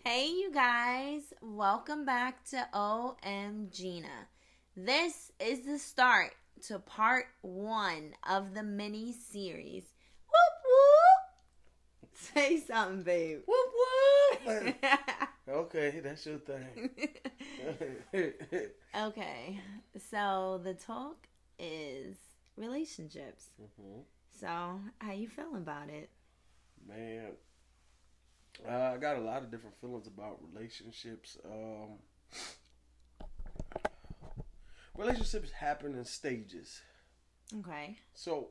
Hey, you guys, welcome back to OM Gina. This is the start to part one of the mini series. Whoop whoop! Say something, babe. Whoop whoop. Okay, that's your thing. Okay, so the talk is relationships. So, how you feeling about it? Man, I got a lot of different feelings about relationships. Relationships happen in stages. Okay. So,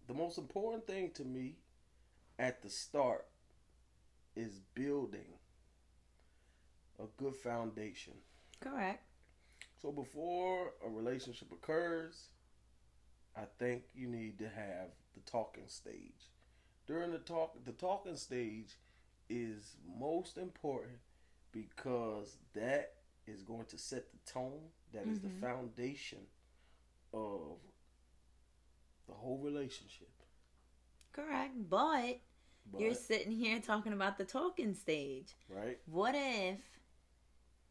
the most important thing to me at the start is building a good foundation. Correct. So, before a relationship occurs, I think you need to have the talking stage. During the talking stage is most important because that is going to set the tone. That is the Mm-hmm. foundation of the whole relationship. Correct. But you're But sitting here talking about the talking stage. right, What if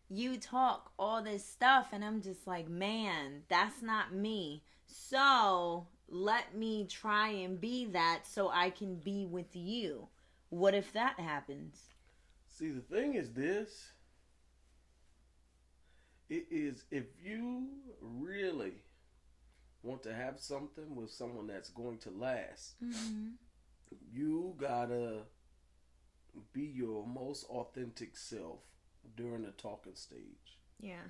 you talk all this stuff and I'm just like, man, that's not me. So let me try and be that so I can be with you. What if that happens? see the thing is this. It is if you really want to have something with someone that's going to last, Mm-hmm. you gotta be your most authentic self during the talking stage. Yeah.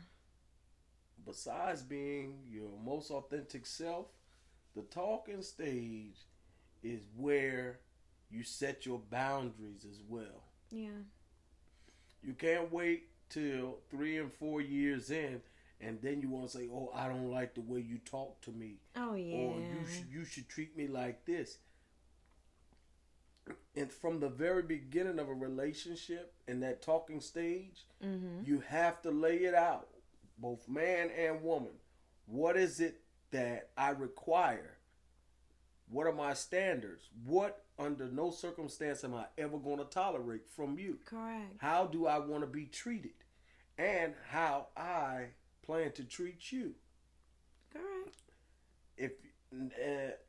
Besides being your most authentic self, the talking stage is where you set your boundaries as well. Yeah. You can't wait till 3 and 4 years in and then you want to say, "Oh, I don't like the way you talk to me," Oh, or yeah. you should treat me like this." And from the very beginning of a relationship in that talking stage, Mm-hmm. you have to lay it out, both man and woman. What is it that I require? What are my standards? What, under no circumstance, am I ever going to tolerate from you? Correct. How do I want to be treated? And how I plan to treat you. Correct. If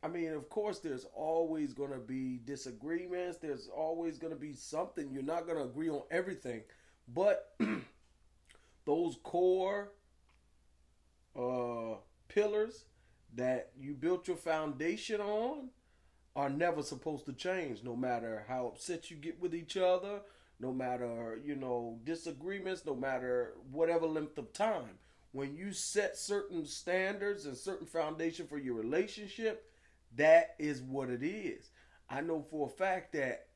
I mean, of course, there's always going to be disagreements. There's always going to be something. You're not going to agree on everything, but those core uh, pillars that you built your foundation on are never supposed to change, no matter how upset you get with each other, no matter, disagreements, no matter whatever length of time. When you set certain standards and certain foundation for your relationship, that is what it is. I know for a fact that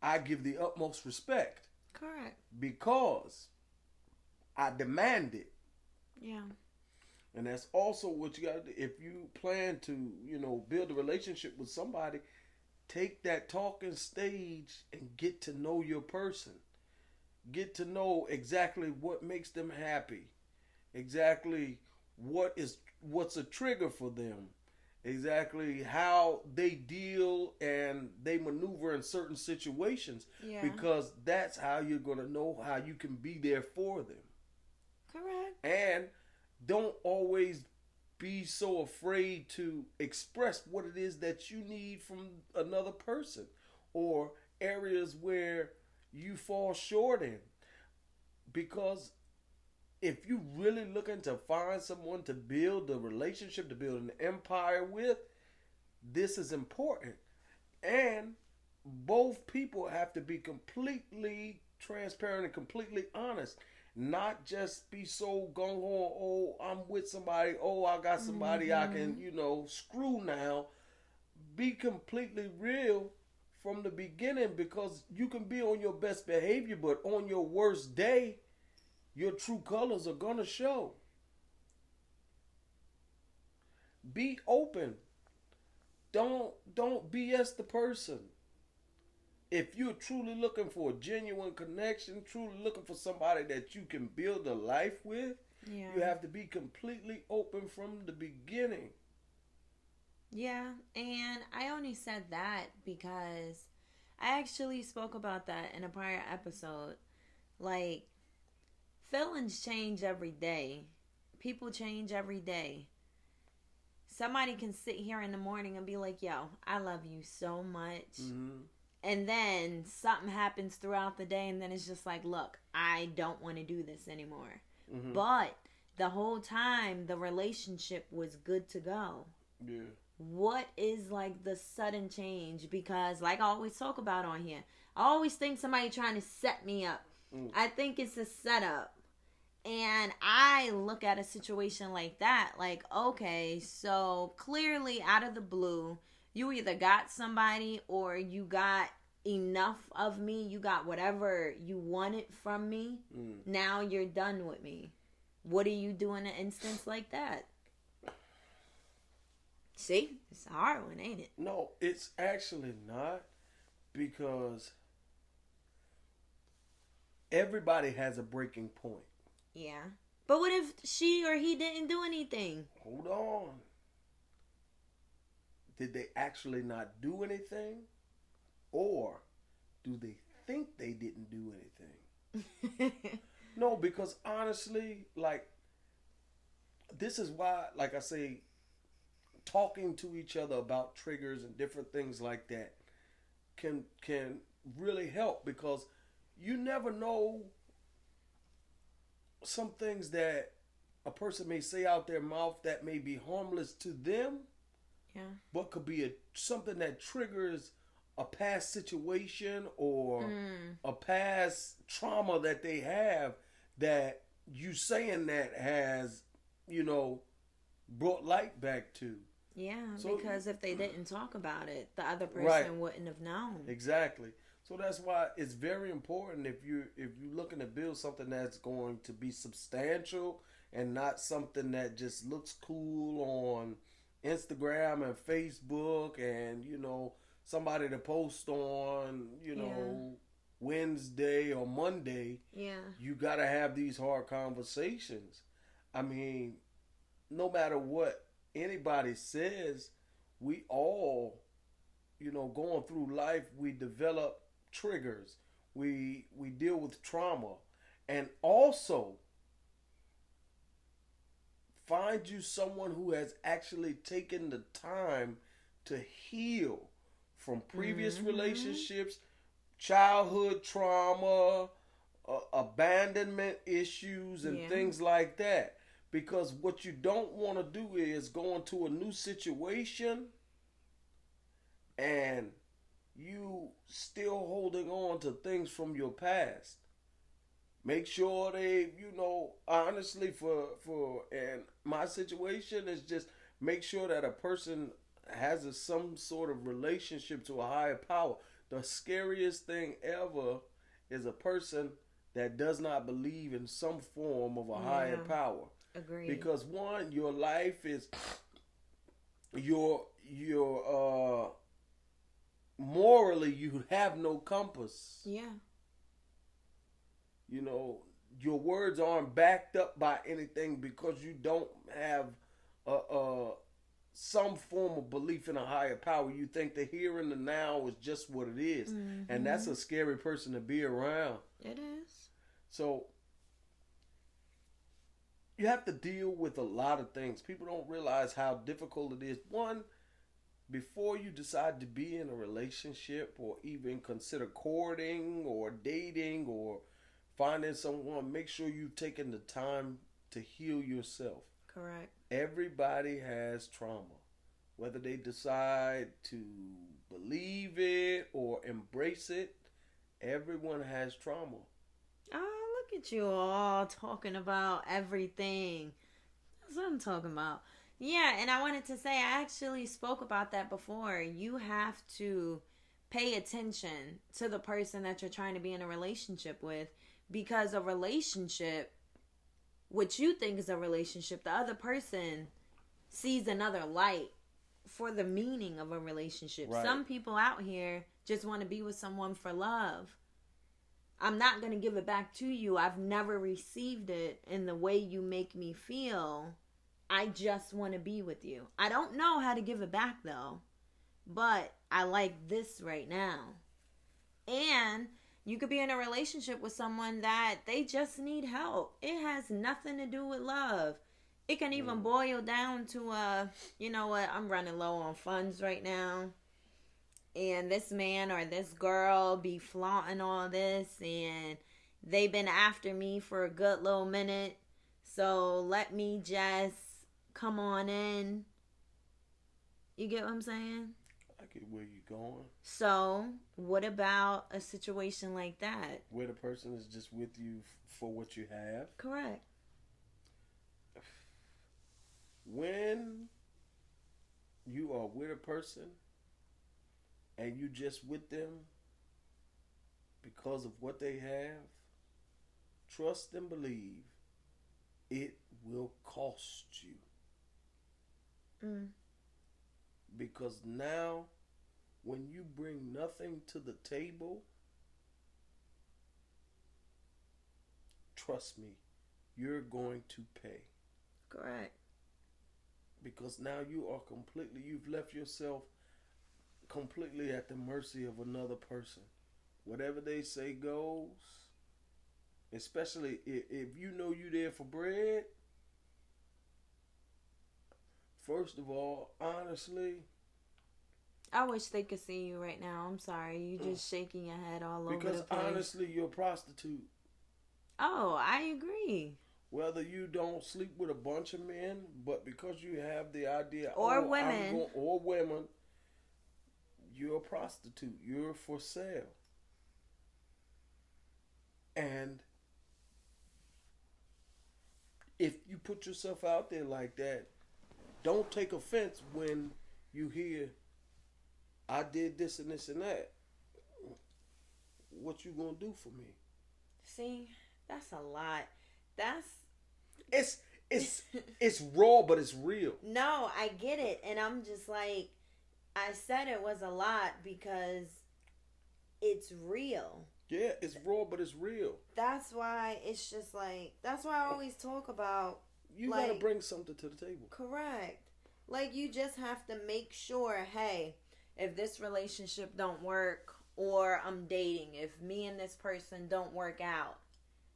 I give the utmost respect Correct. because I demand it. Yeah. And that's also what you got to do. If you plan to, build a relationship with somebody, take that talking stage and get to know your person. Get to know exactly what makes them happy. Exactly what's a trigger for them. Exactly how they deal and they maneuver in certain situations, Yeah. because that's how you're going to know how you can be there for them. Correct. And don't always be so afraid to express what it is that you need from another person, or areas where you fall short in. Because if you really looking to find someone to build a relationship, to build an empire with, this is important. And both people have to be completely transparent and completely honest. Not just be so gung ho, oh, I'm with somebody, oh, I got somebody I Mm-hmm. can, screw now. Be completely real from the beginning, because you can be on your best behavior, but on your worst day, your true colors are gonna show. Be open. Don't BS the person. If you're truly looking for a genuine connection, truly looking for somebody that you can build a life with, Yeah. you have to be completely open from the beginning. Yeah, and I only said that because I actually spoke about that in a prior episode. Like, feelings change every day. People change every day. Somebody can sit here in the morning and be like, yo, I love you so much. Mm-hmm. And then something happens throughout the day, and then it's just like, look, I don't want to do this anymore. Mm-hmm. But the whole time, the relationship was good to go. Yeah. What is like the sudden change? Because like I always talk about on here, I always think somebody trying to set me up. I think it's a setup. And I look at a situation like that, like, okay, so clearly out of the blue, you either got somebody or you got enough of me, you got whatever you wanted from me. Now you're done with me. What do you do in an instance like that? See, it's a hard one, ain't it? No, it's actually not, because everybody has a breaking point. Yeah. But what if she or he didn't do anything? Hold on. Did they actually not do anything? Or do they think they didn't do anything? No, because honestly, like, this is why, like I say, talking to each other about triggers and different things like that can really help, because you never know some things that a person may say out their mouth that may be harmless to them, but could be something that triggers a past situation or a past trauma that they have, that you saying that has, brought light back to. Yeah, So, because if they didn't talk about it, the other person wouldn't have known. Exactly. So that's why it's very important, if you're looking to build something that's going to be substantial and not something that just looks cool on Instagram and Facebook and somebody to post on Wednesday or Monday. Yeah. You got to have these hard conversations. I mean, no matter what anybody says, we all, going through life, we develop triggers. We deal with trauma. And also, find you someone who has actually taken the time to heal from previous relationships, childhood trauma, abandonment issues, and things like that. Because what you don't want to do is go into a new situation and you still holding on to things from your past. Make sure they, honestly, and my situation is just make sure that a person has some sort of relationship to a higher power. The scariest thing ever is a person that does not believe in some form of a higher power. Agreed. Because one, your life is your morally, you have no compass. Yeah. Your words aren't backed up by anything, because you don't have some form of belief in a higher power. You think the here and the now is just what it is. And that's a scary person to be around. It is. So you have to deal with a lot of things. People don't realize how difficult it is. One, before you decide to be in a relationship or even consider courting or dating or finding someone, make sure you've taken the time to heal yourself. Correct. Everybody has trauma. Whether they decide to believe it or embrace it, everyone has trauma. Oh, look at you all talking about everything. That's what I'm talking about. Yeah, and I wanted to say, I actually spoke about that before. You have to pay attention to the person that you're trying to be in a relationship with, because a relationship, what you think is a relationship, the other person sees another light for the meaning of a relationship. Right. Some people out here just want to be with someone for love. I'm not going to give it back to you. I've never received it in the way you make me feel. I just want to be with you. I don't know how to give it back, though. But I like this right now. And you could be in a relationship with someone that they just need help. It has nothing to do with love. It can even boil down to you know what, I'm running low on funds right now. And this man or this girl be flaunting all this, and they've been after me for a good little minute. So let me just come on in. You get what I'm saying? I get where you're going. So, what about a situation like that? Where the person is just with you for what you have. Correct. When you are with a person and you just with them because of what they have, trust and believe it will cost you. Because now, when you bring nothing to the table, trust me, you're going to pay. Correct. Because now you've left yourself completely at the mercy of another person. Whatever they say goes. Especially if you know you there for bread. First of all, honestly, I wish they could see you right now. I'm sorry. You just shaking your head all over the place. because honestly, you're a prostitute. Oh, I agree. Whether you don't sleep with a bunch of men, but because you have the idea, or women, you're a prostitute. You're for sale. And if you put yourself out there like that, don't take offense when you hear, I did this and this and that. What you gonna do for me? See, that's a lot. That's it's raw, but it's real. No, I get it, and I'm just like, I said it was a lot because it's real. Yeah, it's raw, but it's real. That's why it's just like, that's why I always talk about, you gotta bring something to the table. Correct. Like, you just have to make sure, hey, if this relationship don't work, or I'm dating, if me and this person don't work out,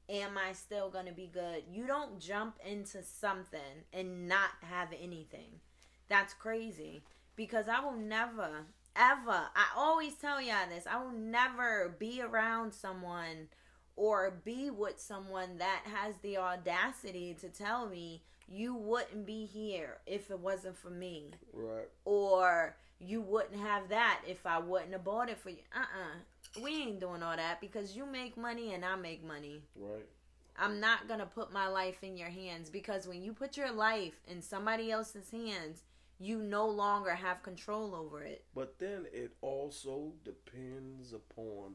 am I still gonna be good? You don't jump into something and not have anything. That's crazy. Because I will never, ever, I always tell y'all this, I will never be around someone or be with someone that has the audacity to tell me you wouldn't be here if it wasn't for me. Right. Or you wouldn't have that if I wouldn't have bought it for you. We ain't doing all that because you make money and I make money. Right. I'm not going to put my life in your hands, because when you put your life in somebody else's hands, you no longer have control over it. But then it also depends upon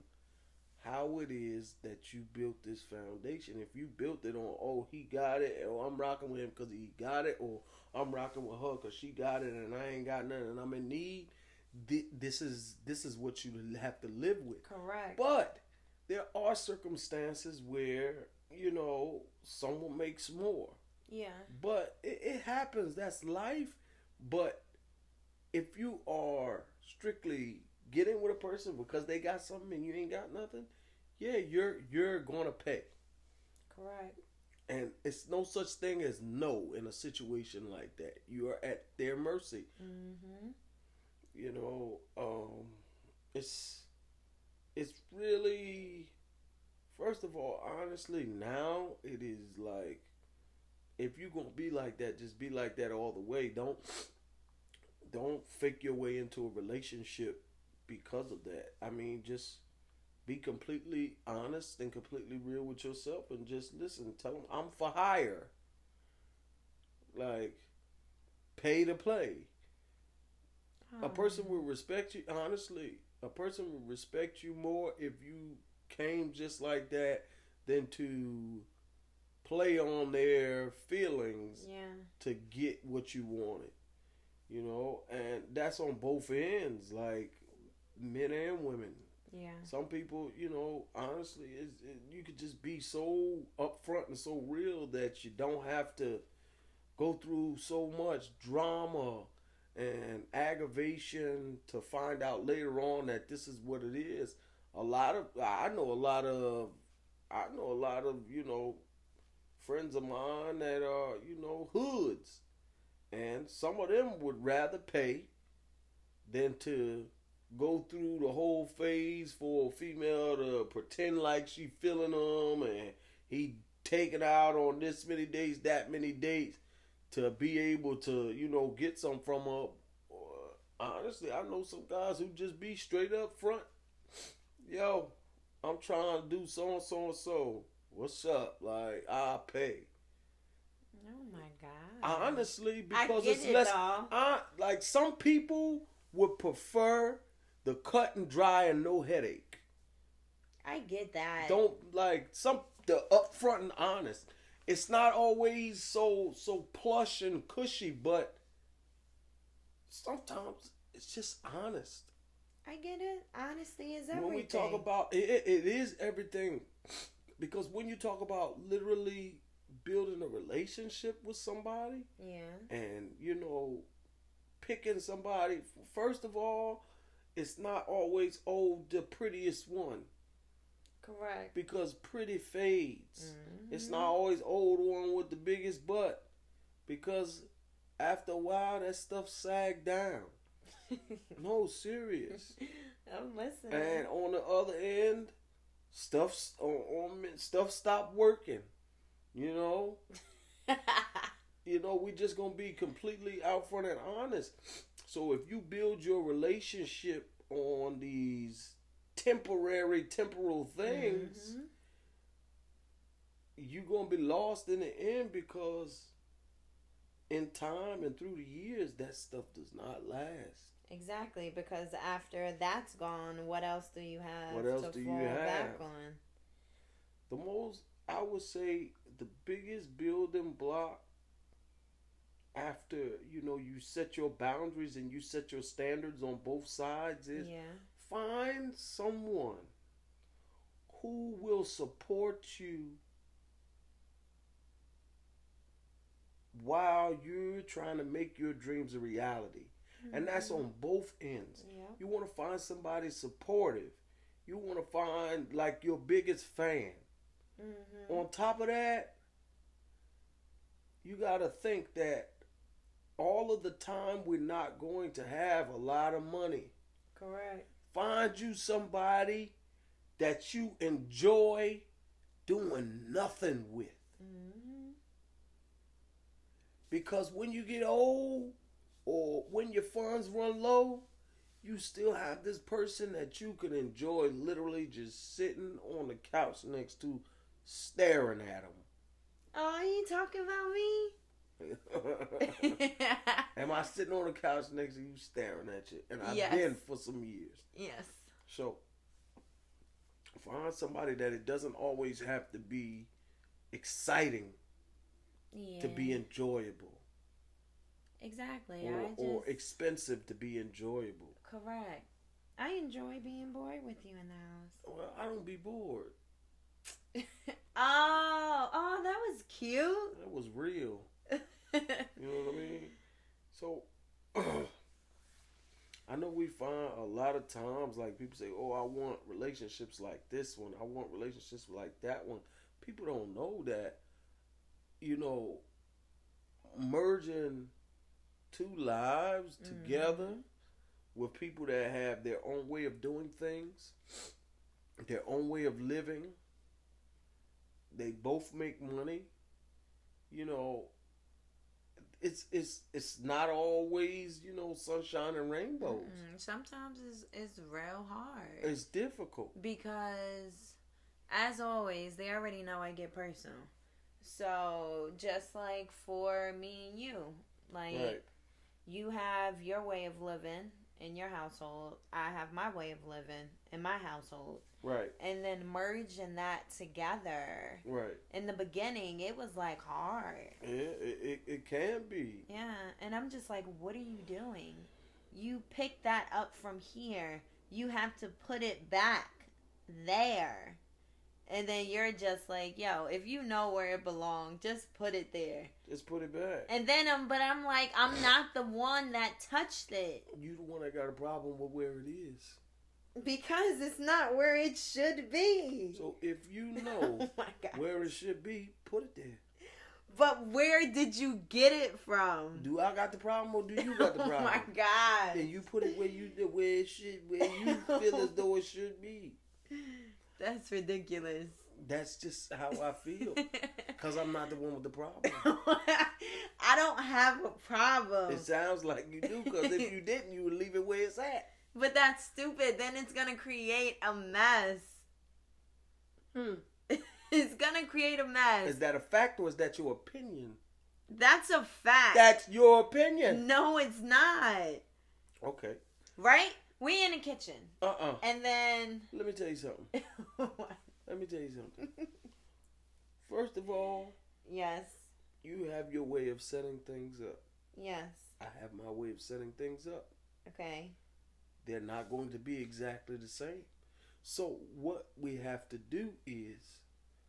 how it is that you built this foundation. If you built it on, oh, he got it, or I'm rocking with him because he got it, or I'm rocking with her because she got it and I ain't got nothing and I'm in need, this is what you have to live with. Correct. But there are circumstances where, you know, someone makes more. Yeah. But it happens. That's life. But if you are strictly getting with a person because they got something and you ain't got nothing, yeah, you're gonna pay. Correct. And it's no such thing as no in a situation like that. You are at their mercy. Mm-hmm. You know, it's really, first of all, honestly, now it is like, if you're gonna be like that, just be like that all the way. Don't fake your way into a relationship because of that. I mean, just be completely honest and completely real with yourself, and just listen. Tell them, I'm for hire. Like, pay to play. A person will respect you, honestly. A person will respect you more if you came just like that than to play on their feelings to get what you wanted. You know, and that's on both ends, like men and women. Yeah. Some people, you know, honestly, you could just be so upfront and so real that you don't have to go through so much drama and aggravation to find out later on that this is what it is. I know a lot of, friends of mine that are, hoods. And some of them would rather pay than to go through the whole phase for a female to pretend like she feeling them and he take it out on this many days, that many days to be able to, get some from her. Honestly, I know some guys who just be straight up front. Yo, I'm trying to do so and so and so. What's up? Like, I'll pay. Oh my God. Honestly, because I get it's it, less. though. Like some people would prefer the cut and dry and no headache. I get that. Don't like the upfront and honest. It's not always so plush and cushy, but sometimes it's just honest. I get it. Honesty is everything. When we talk about it is everything. Because when you talk about literally building a relationship with somebody, and picking somebody, first of all, it's not always the prettiest one. Correct. Because pretty fades. Mm-hmm. It's not always old one with the biggest butt. Because after a while, that stuff sag down. No, serious. I'm listening. And on the other end, stuff stopped working. We just gonna be completely out front and honest. So if you build your relationship on these temporal things, you're gonna be lost in the end, because in time and through the years, that stuff does not last. Exactly, because after that's gone, what else do you have to fall back on? I would say, the biggest building block after, you set your boundaries and you set your standards on both sides is find someone who will support you while you're trying to make your dreams a reality. Mm-hmm. And that's on both ends. Yeah. You want to find somebody supportive. You want to find like your biggest fan. Mm-hmm. On top of that, you got to think that all of the time we're not going to have a lot of money. Correct. Find you somebody that you enjoy doing nothing with. Mm-hmm. Because when you get old or when your funds run low, you still have this person that you can enjoy literally just sitting on the couch next to, staring at them. Oh, you talking about me? Am I sitting on the couch next to you staring at you? And I've been for some years. Yes. So, find somebody that it doesn't always have to be exciting to be enjoyable. Exactly. Or expensive to be enjoyable. Correct. I enjoy being bored with you in the house. Well, I don't be bored. Oh, that was cute. That was real. You know what I mean? So, I know we find a lot of times, like, people say, oh, I want relationships like this one. I want relationships like that one. People don't know that, merging two lives together with people that have their own way of doing things, their own way of living, they both make money, it's not always, sunshine and rainbows. Sometimes it's real hard. It's difficult. Because, as always, they already know I get personal. So, just like for me and you, like, you have your way of living in your household. I have my way of living in my household. Right. And then merging that together. Right. In the beginning, it was like hard. Yeah, it can be. Yeah. And I'm just like, what are you doing? You pick that up from here. You have to put it back there. And then you're just like, yo, if you know where it belongs, just put it there. Just put it back. And then I'm like, I'm not the one that touched it. You the one that got a problem with where it is. Because it's not where it should be. So if you know Oh my God. where it should be, put it there. But where did you get it from? Do I got the problem or do you got the problem? Oh my God. And you put it where you feel as though it should be. That's ridiculous. That's just how I feel. Because I'm not the one with the problem. I don't have a problem. It sounds like you do, because if you didn't, you would leave it where it's at. But that's stupid. Then it's going to create a mess. It's going to create a mess. Is that a fact or is that your opinion? That's a fact. That's your opinion. No, it's not. Okay. Right? We in the kitchen. Uh-uh. And then... Let me tell you something. What? Let me tell you something. First of all... Yes. You have your way of setting things up. Yes. I have my way of setting things up. Okay. They're not going to be exactly the same. So what we have to do is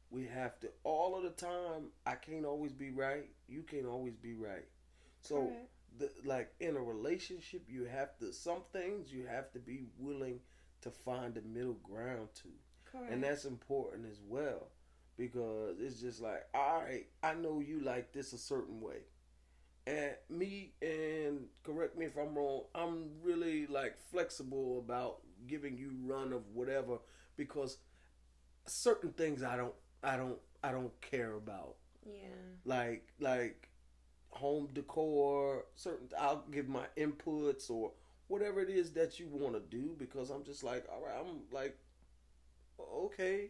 we have to, all of the time, I can't always be right. You can't always be right. So like in a relationship, you have to, some things you have to be willing to find the middle ground to. Correct. And that's important as well. Because it's just like, all right, I know you like this a certain way. And me, and correct me if I'm wrong, I'm really like flexible about giving you run of whatever, because certain things I don't care about. Yeah. Like home decor, certain, I'll give my inputs or whatever it is that you want to do, because I'm just like, all right, I'm like, okay,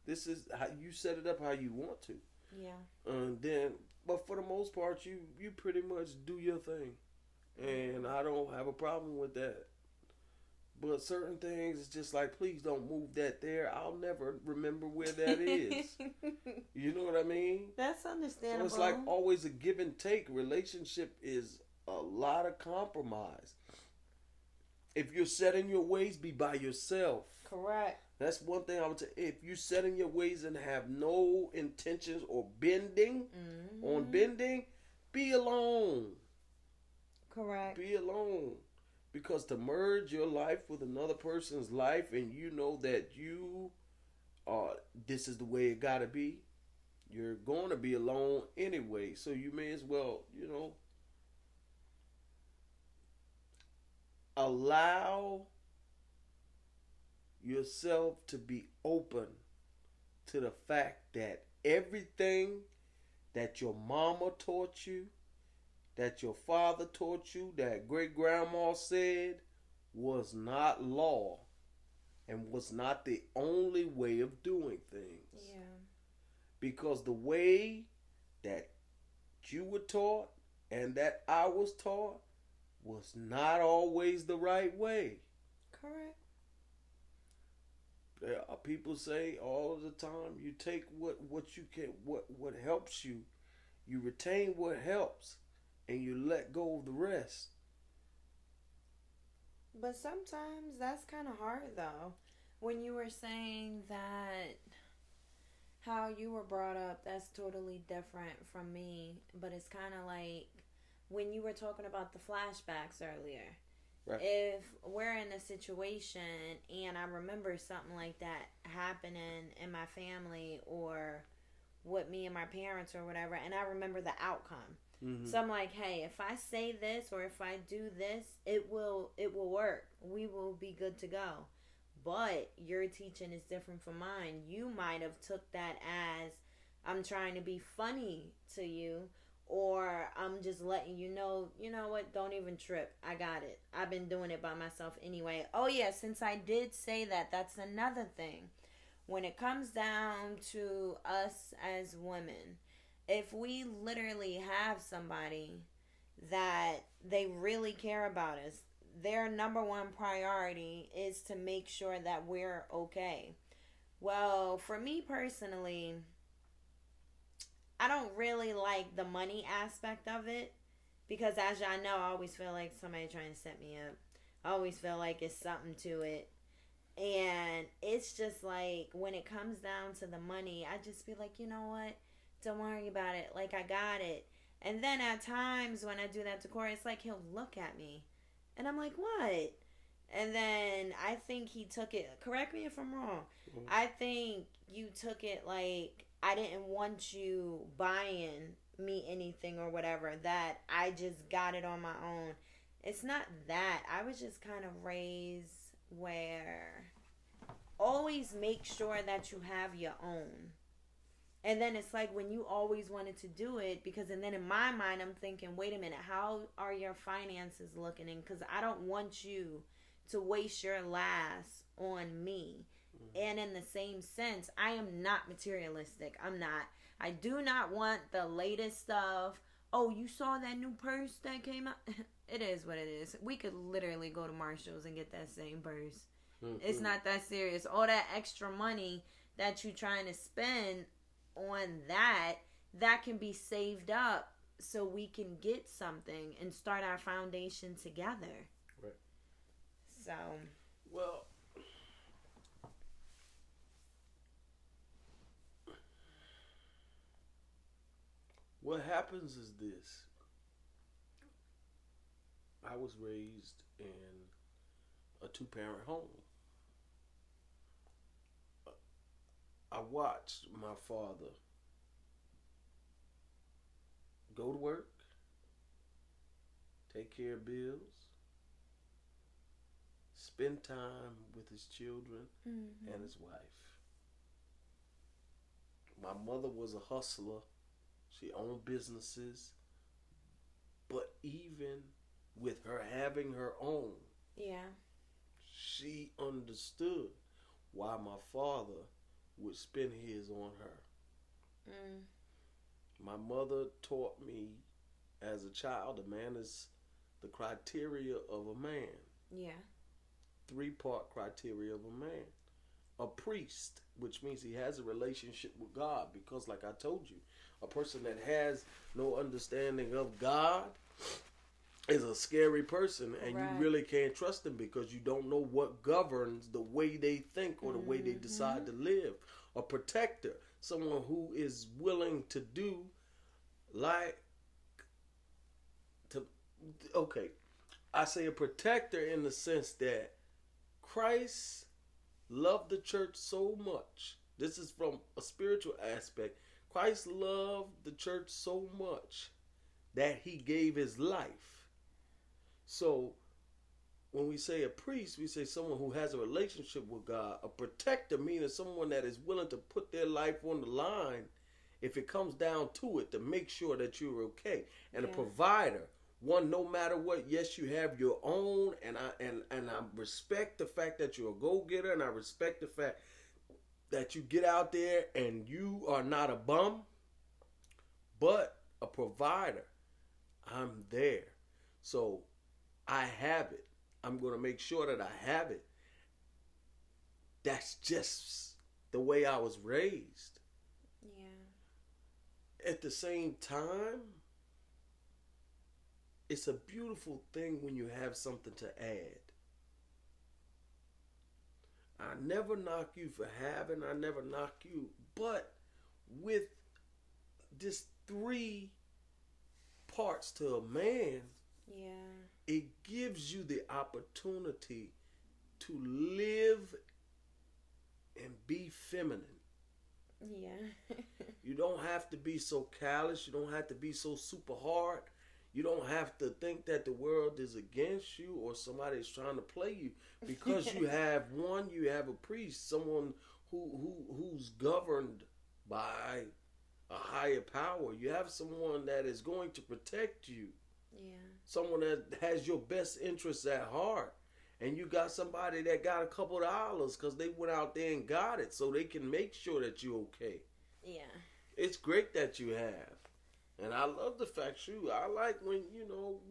this is how you set it up how you want to. Yeah. And then, but for the most part, you pretty much do your thing, and I don't have a problem with that. But certain things, it's just like, please don't move that there. I'll never remember where that is. You know what I mean? That's understandable. So it's like always a give and take. Relationship is a lot of compromise. If you're set in your ways, be by yourself. Correct. That's one thing I would say. If you set in your ways and have no intentions or bending on bending, be alone. Correct. Be alone. Because to merge your life with another person's life, and you know that you this is the way it gotta be, you're going to be alone anyway. So you may as well, allow yourself to be open to the fact that everything that your mama taught you, that your father taught you, that great grandma said was not law and was not the only way of doing things. Yeah. Because the way that you were taught and that I was taught was not always the right way. Correct. People say all the time, you take what you can, what helps you, you retain what helps, and you let go of the rest. But sometimes that's kind of hard, though. When you were saying that how you were brought up, that's totally different from me. But it's kind of like when you were talking about the flashbacks earlier. Right. If we're in a situation and I remember something like that happening in my family or with me and my parents or whatever, and I remember the outcome. Mm-hmm. So I'm like, hey, if I say this or if I do this, it will work. We will be good to go. But your teaching is different from mine. You might have took that as I'm trying to be funny to you, or I'm just letting you know what, don't even trip. I got it. I've been doing it by myself anyway. Oh yeah, since I did say that, that's another thing. When it comes down to us as women, if we literally have somebody that they really care about us, their number one priority is to make sure that we're okay. Well, for me personally, I don't really like the money aspect of it, because as y'all know, I always feel like somebody trying to set me up. I always feel like it's something to it. And it's just like, when it comes down to the money, I just be like, you know what? Don't worry about it. Like, I got it. And then at times when I do that to Corey, it's like he'll look at me. And I'm like, what? And then I think he took it, correct me if I'm wrong. Mm-hmm. I think you took it like I didn't want you buying me anything or whatever, that I just got it on my own. It's not that. I was just kind of raised where always make sure that you have your own. And then it's like when you always wanted to do it, because and then in my mind I'm thinking, wait a minute, how are your finances looking? And because I don't want you to waste your last on me. Mm-hmm. And in the same sense, I am not materialistic. I'm not. I do not want the latest stuff. Oh, you saw that new purse that came out? It is what it is. We could literally go to Marshall's and get that same purse. Mm-hmm. It's not that serious. All that extra money that you're trying to spend on that can be saved up so we can get something and start our foundation together. Right. So. Well, what happens is this. I was raised in a 2-parent home. I watched my father go to work, take care of bills, spend time with his children and his wife. My mother was a hustler. She owned businesses. But even with her having her own, she understood why my father would spend his on her. My mother taught me as a child, a man is the criteria of a man. 3-part criteria of a man. A priest, which means he has a relationship with God, because like I told you, a person that has no understanding of God is a scary person, and you really can't trust them because you don't know what governs the way they think or the way they decide to live. A protector, someone who is willing to do I say a protector in the sense that Christ loved the church so much. This is from a spiritual aspect. Christ loved the church so much that he gave his life. So when we say a priest, we say someone who has a relationship with God. A protector meaning someone that is willing to put their life on the line if it comes down to it to make sure that you're okay. And a provider, one, no matter what, yes, you have your own, and I respect the fact that you're a go-getter, and I respect the fact that you get out there and you are not a bum, but a provider. I'm there. So I have it. I'm going to make sure that I have it. That's just the way I was raised. At the same time, it's a beautiful thing when you have something to add. I never knock you for having, I never knock you, but with this 3 parts to a man, it gives you the opportunity to live and be feminine. You don't have to be so callous. You don't have to be so super hard. You don't have to think that the world is against you or somebody's trying to play you, because you have a priest, someone who's governed by a higher power. You have someone that is going to protect you. Someone that has your best interests at heart. And you got somebody that got a couple of dollars because they went out there and got it, so they can make sure that you're okay. It's great that you have. And I love the fact, I like when,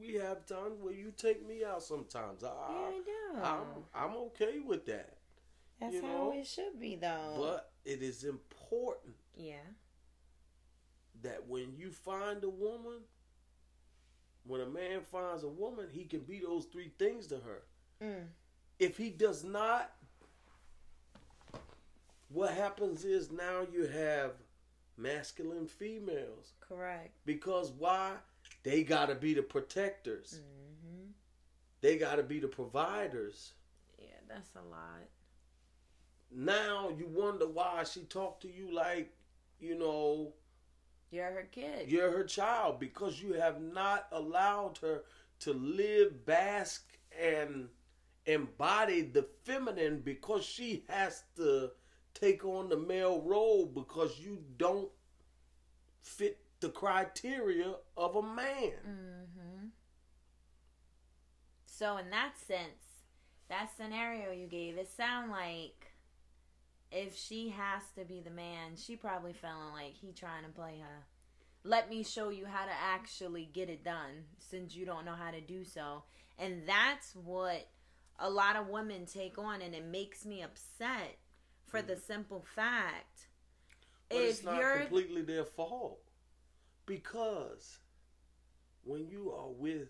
we have times where you take me out sometimes. I do. I'm okay with that. That's how it should be, though. But it is important that when you find a woman, when a man finds a woman, he can be those 3 things to her. If he does not, what happens is now you have masculine females. Correct. Because why? They got to be the protectors. They got to be the providers. That's a lot. Now you wonder why she talked to you like, you know, You're her kid. you're her child, because you have not allowed her to live, bask, and embody the feminine, because she has to take on the male role because you don't fit the criteria of a man. Mm-hmm. So in that sense, that scenario you gave, it sound like if she has to be the man, she probably feeling like he trying to play her. Let me show you how to actually get it done since you don't know how to do so. And that's what a lot of women take on, and it makes me upset for the simple fact. But if it's not you're completely their fault, because when you are with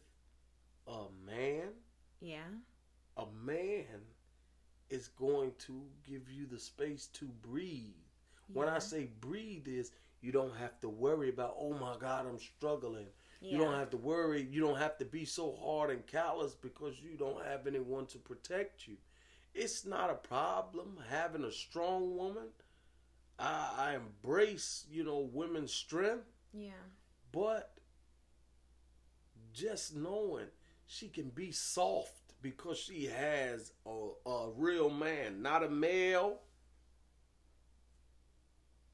a man, yeah, a man is going to give you the space to breathe. When I say breathe is, you don't have to worry about, oh my God, I'm struggling. You don't have to worry. You don't have to be so hard and callous because you don't have anyone to protect you. It's not a problem having a strong woman. I embrace, women's strength. Yeah. But just knowing she can be soft because she has a real man, not a male.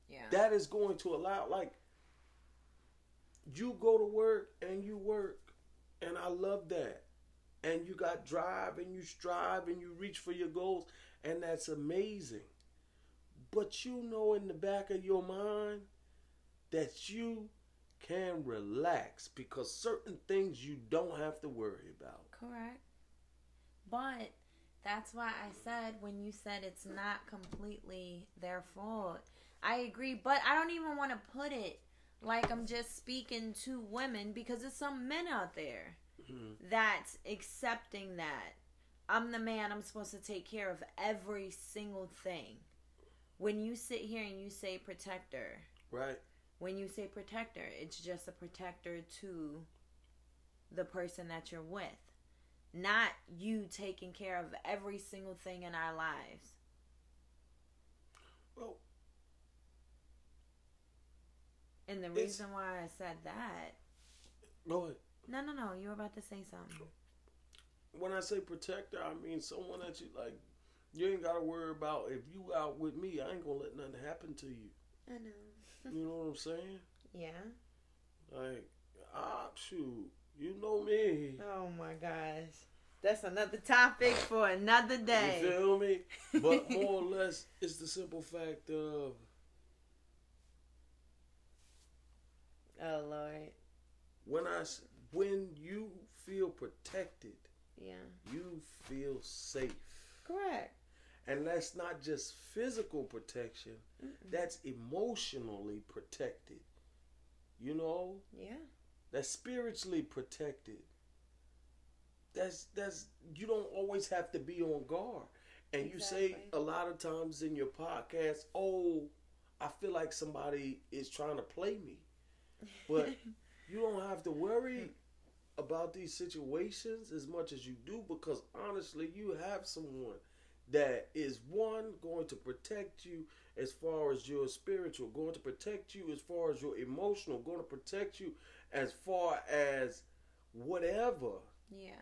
Yeah. That is going to allow, like, you go to work and you work, and I love that. And you got drive and you strive and you reach for your goals, and that's amazing. But you know in the back of your mind that you can relax because certain things you don't have to worry about. Correct. But that's why I said when you said it's not completely their fault, I agree. But I don't even want to put it like I'm just speaking to women, because there's some men out there that's accepting that I'm the man, I'm supposed to take care of every single thing. When you sit here and you say protector, right? When you say protector, it's just a protector to the person that you're with. Not you taking care of every single thing in our lives. Well, and the reason why I said that... Go ahead. No. You were about to say something. When I say protector, I mean someone that you like. You ain't got to worry about, if you out with me, I ain't going to let nothing happen to you. I know. You know what I'm saying? Yeah. Like, shoot, you know me. Oh my gosh. That's another topic for another day. You feel me? But more or less, it's the simple fact of... Oh, Lord. When you feel protected, yeah, you feel safe. Correct. And that's not just physical protection. Mm-mm. That's emotionally protected. You know? Yeah. That's spiritually protected. That's you don't always have to be on guard. And exactly. You say a lot of times in your podcast, oh, I feel like somebody is trying to play me. But you don't have to worry about these situations as much as you do, because honestly, you have someone that is, one, going to protect you as far as your spiritual, going to protect you as far as your emotional, going to protect you as far as whatever. Yeah,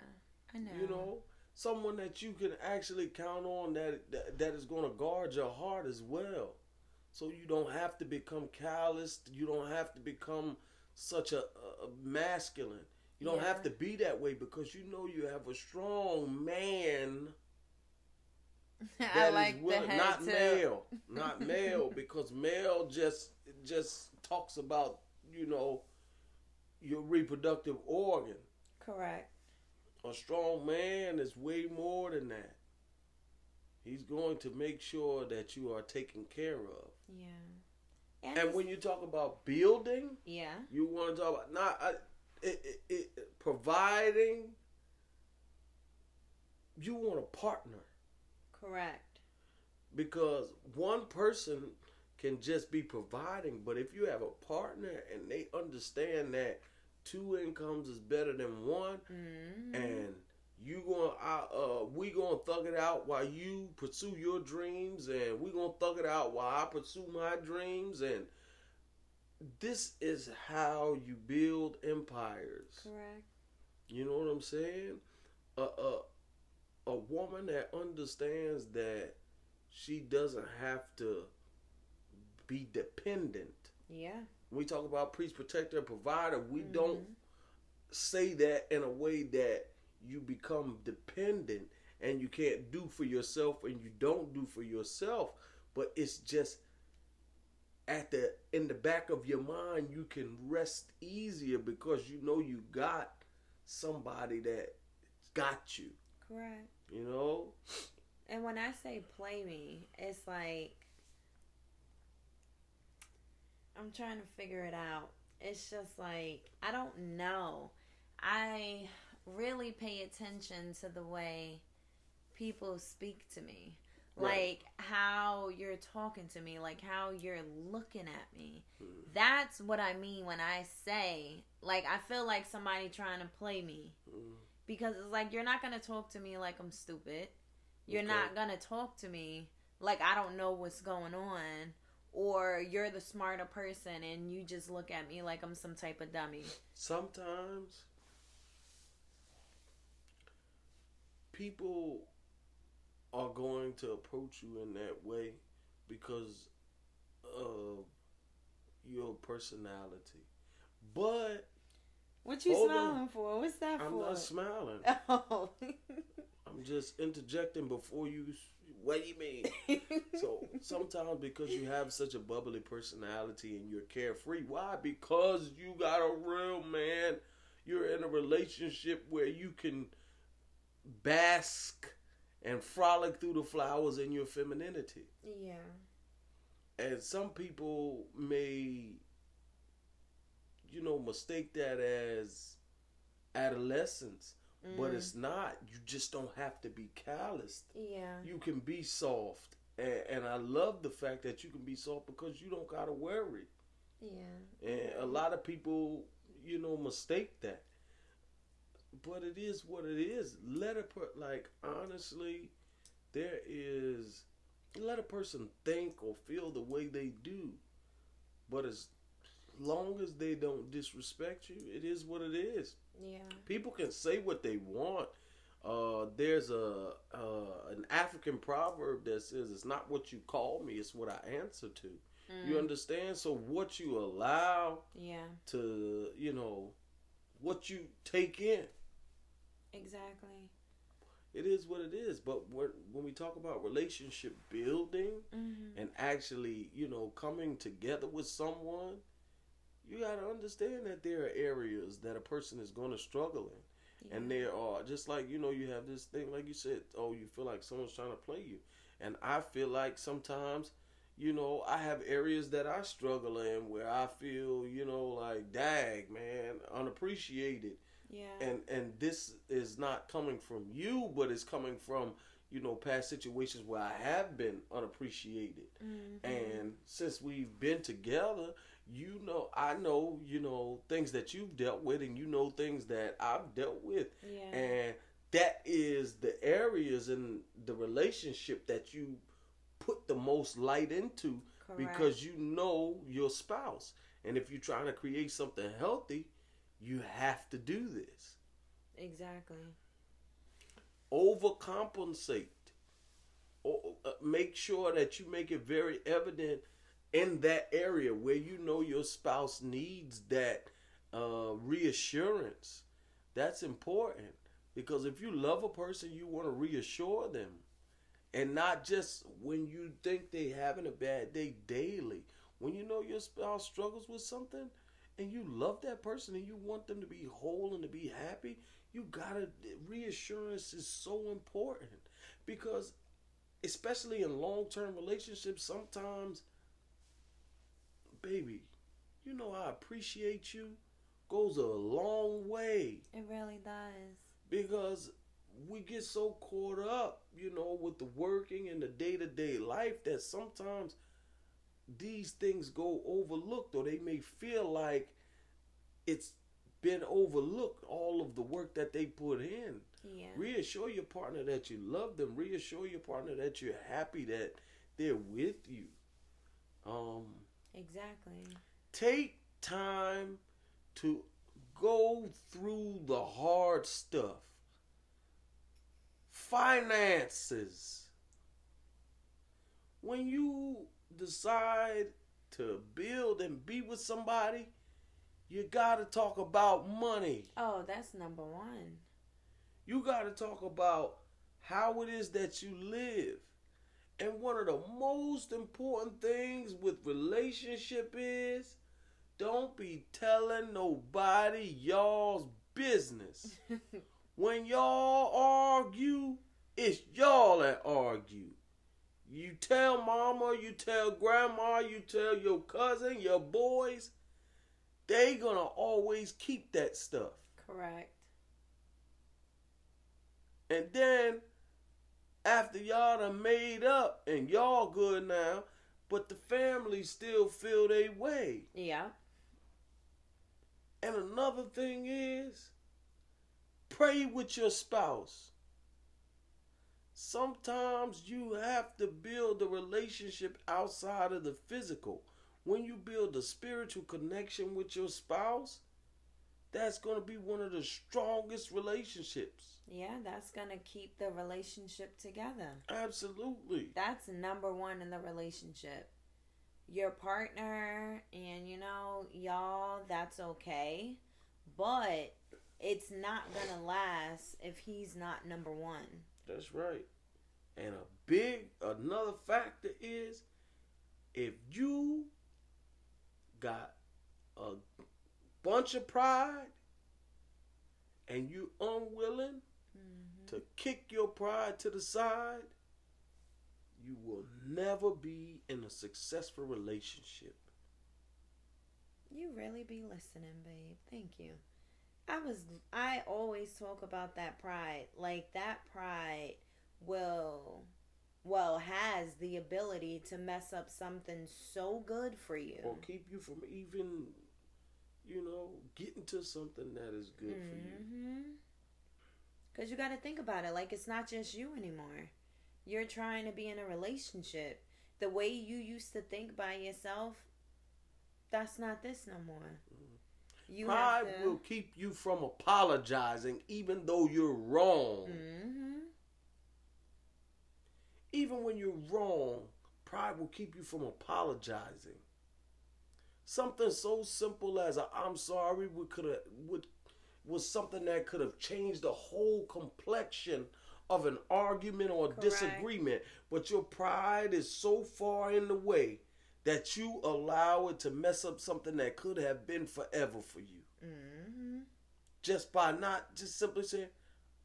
I know. You know, someone that you can actually count on that is going to guard your heart as well. So you don't have to become calloused. You don't have to become such a masculine. You don't have to be that way, because you know you have a strong man. I like that. Not male. Not male, because male just talks about, your reproductive organ. Correct. A strong man is way more than that. He's going to make sure that you are taken care of. Yeah. And when you talk about building, yeah, you want to talk about providing. You want a partner. Correct. Because one person can just be providing, but if you have a partner and they understand that two incomes is better than one, and We gonna thug it out while you pursue your dreams, and we gonna thug it out while I pursue my dreams, and this is how you build empires. Correct. You know what I'm saying? A a, a woman that understands that she doesn't have to be dependent. Yeah. When we talk about priest, protector, and provider, we don't say that in a way that you become dependent and you can't do for yourself and you don't do for yourself. But it's just in the back of your mind, you can rest easier because you know you got somebody that got you. Correct. You know? And when I say play me, it's like I'm trying to figure it out. It's just like I don't know. I really pay attention to the way people speak to me. Right. Like how you're talking to me, like how you're looking at me. That's what I mean when I say, like, I feel like somebody trying to play me. Because it's like, you're not going to talk to me like I'm stupid. You're not going to talk to me like I don't know what's going on. Or you're the smarter person and you just look at me like I'm some type of dummy. Sometimes people are going to approach you in that way because of your personality. But what you smiling for? What's that for? I'm not smiling. Oh. I'm just interjecting before you. What do you mean? So sometimes because you have such a bubbly personality and you're carefree. Why? Because you got a real man. You're in a relationship where you can bask and frolic through the flowers in your femininity. Yeah. And some people may, mistake that as adolescence. But it's not. You just don't have to be calloused. Yeah. You can be soft. And I love the fact that you can be soft because you don't got to worry. Yeah. And a lot of people, mistake that. But it is what it is. Honestly, let a person think or feel the way they do. But as long as they don't disrespect you, it is what it is. Yeah. People can say what they want. There's an African proverb that says, "It's not what you call me; it's what I answer to." You understand? So what you allow, to what you take in. Exactly. It is what it is. But when we talk about relationship building and actually, coming together with someone, you got to understand that there are areas that a person is going to struggle in. Yeah. And there are, just like, you have this thing, like you said, you feel like someone's trying to play you. And I feel like sometimes, I have areas that I struggle in where I feel, like, dag, man, unappreciated. Yeah. And this is not coming from you, but it's coming from, past situations where I have been unappreciated. And since we've been together, I know, things that you've dealt with, and things that I've dealt with. Yeah. And that is the areas in the relationship that you put the most light into. Correct. Because you know your spouse. And if you're trying to create something healthy, you have to do this. Exactly. Overcompensate. Make sure that you make it very evident in that area where your spouse needs that reassurance. That's important, because if you love a person, you want to reassure them, and not just when you think they having a bad day daily. When your spouse struggles with something and you love that person and you want them to be whole and to be happy, reassurance is so important, because especially in long-term relationships, sometimes, baby, I appreciate you goes a long way. It really does. Because we get so caught up, with the working and the day-to-day life, that sometimes these things go overlooked, or they may feel like it's been overlooked all of the work that they put in. Yeah. Reassure your partner that you love them. Reassure your partner that you're happy that they're with you. Exactly. Take time to go through the hard stuff. Finances. When you decide to build and be with somebody, you got to talk about money. Oh, that's number one. You got to talk about how it is that you live. And one of the most important things with relationship is don't be telling nobody y'all's business. When y'all argue, it's y'all that argue. You tell mama, you tell grandma, you tell your cousin, your boys, they gonna always keep that stuff. Correct. And then, after y'all done made up and y'all good now, but the family still feel their way. Yeah. And another thing is, pray with your spouse. Sometimes you have to build a relationship outside of the physical. When you build a spiritual connection with your spouse, that's going to be one of the strongest relationships. Yeah, that's going to keep the relationship together. Absolutely. That's number one in the relationship. Your partner and, y'all, that's okay. But it's not going to last if he's not number one. That's right. And another factor is, if you got a bunch of pride and you unwilling to kick your pride to the side, you will never be in a successful relationship. You really be listening, babe. Thank you. I always talk about that pride. Like, that pride has the ability to mess up something so good for you. Or keep you from even, getting to something that is good for you. Because you got to think about it. Like, it's not just you anymore. You're trying to be in a relationship. The way you used to think by yourself, that's not this no more. Pride will keep you from apologizing even though you're wrong. Even when you're wrong, pride will keep you from apologizing. Something so simple as I'm sorry was something that could have changed the whole complexion of an argument or a disagreement. But your pride is so far in the way that you allow it to mess up something that could have been forever for you. Just by not just simply saying,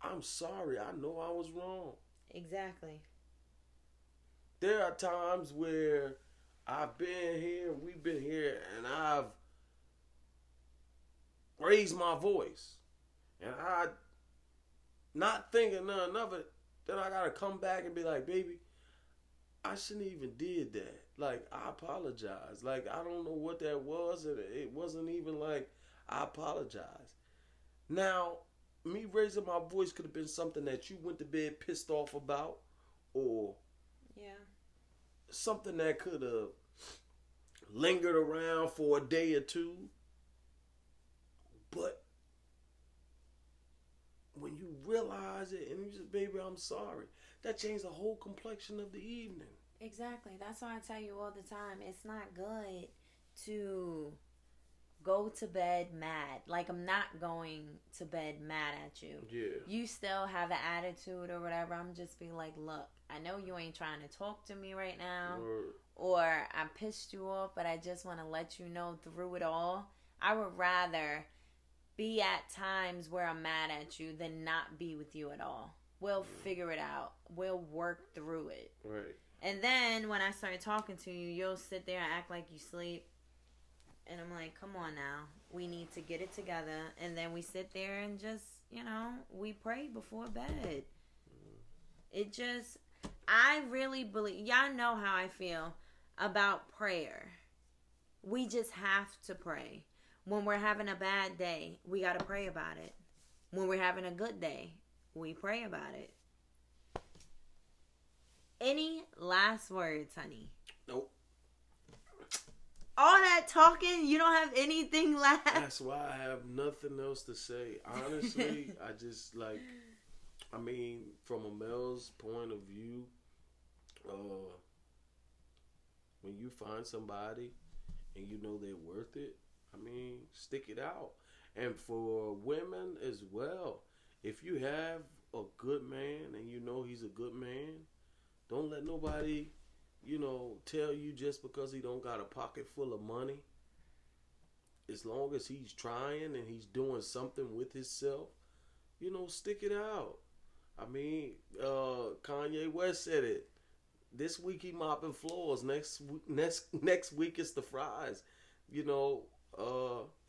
I'm sorry, I know I was wrong. Exactly. There are times where I've been here, we've been here, and I've raised my voice. And I, not thinking none of it, then I got to come back and be like, baby, I shouldn't even did that. Like, I apologize. Like, I don't know what that was. And it wasn't even like I apologize. Now, me raising my voice could have been something that you went to bed pissed off about, or something that could have lingered around for a day or two. But when you realize it and you just, baby, I'm sorry, that changed the whole complexion of the evening. Exactly. That's why I tell you all the time, it's not good to go to bed mad. Like, I'm not going to bed mad at you. Yeah. You still have an attitude or whatever. I'm just be like, look, I know you ain't trying to talk to me right now. Or I pissed you off, but I just want to let you know through it all, I would rather be at times where I'm mad at you than not be with you at all. We'll figure it out. We'll work through it. Right. And then when I start talking to you, you'll sit there and act like you sleep. And I'm like, come on now. We need to get it together. And then we sit there and just, we pray before bed. It just, I really believe, y'all know how I feel about prayer. We just have to pray. When we're having a bad day, we got to pray about it. When we're having a good day, we pray about it. Any last words, honey? Nope. All that talking, you don't have anything left? That's why I have nothing else to say. Honestly, I just from a male's point of view, when you find somebody and you know they're worth it, stick it out. And for women as well, if you have a good man and you know he's a good man, don't let nobody, tell you just because he don't got a pocket full of money. As long as he's trying and he's doing something with himself, stick it out. Kanye West said it. This week he mopping floors. Next week it's the fries.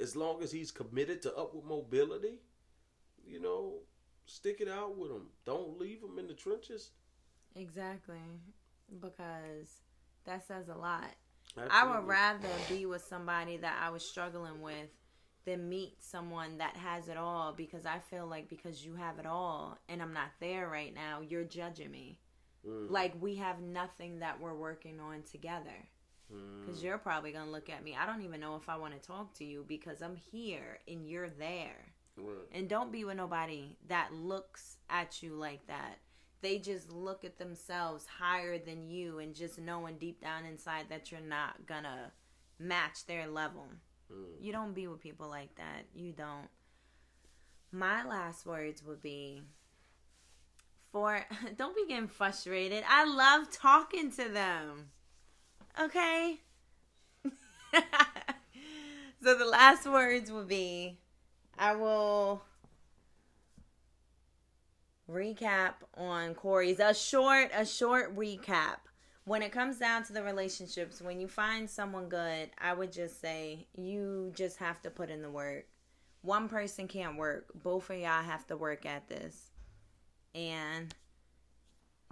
As long as he's committed to upward mobility, stick it out with him. Don't leave him in the trenches. Exactly. Because that says a lot. Absolutely. I would rather be with somebody that I was struggling with than meet someone that has it all, because I feel like because you have it all and I'm not there right now, you're judging me. Like we have nothing that we're working on together. Because you're probably going to look at me. I don't even know if I want to talk to you because I'm here and you're there. Right. And don't be with nobody that looks at you like that. They just look at themselves higher than you and just knowing deep down inside that you're not going to match their level. You don't be with people like that. You don't. My last words would be don't be getting frustrated. I love talking to them. Okay? So the last words would be, I will recap on Cory's, a short recap. When it comes down to the relationships, when you find someone good, I would just say you just have to put in the work. One person can't work. Both of y'all have to work at this. And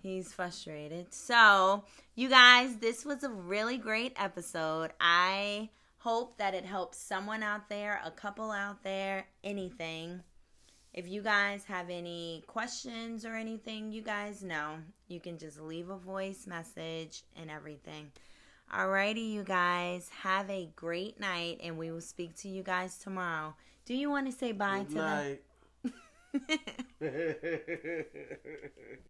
he's frustrated. So, you guys, this was a really great episode. I hope that it helps someone out there, a couple out there, anything. If you guys have any questions or anything, you guys know. You can just leave a voice message and everything. Alrighty, you guys. Have a great night, and we will speak to you guys tomorrow. Do you want to say bye to them? Good night.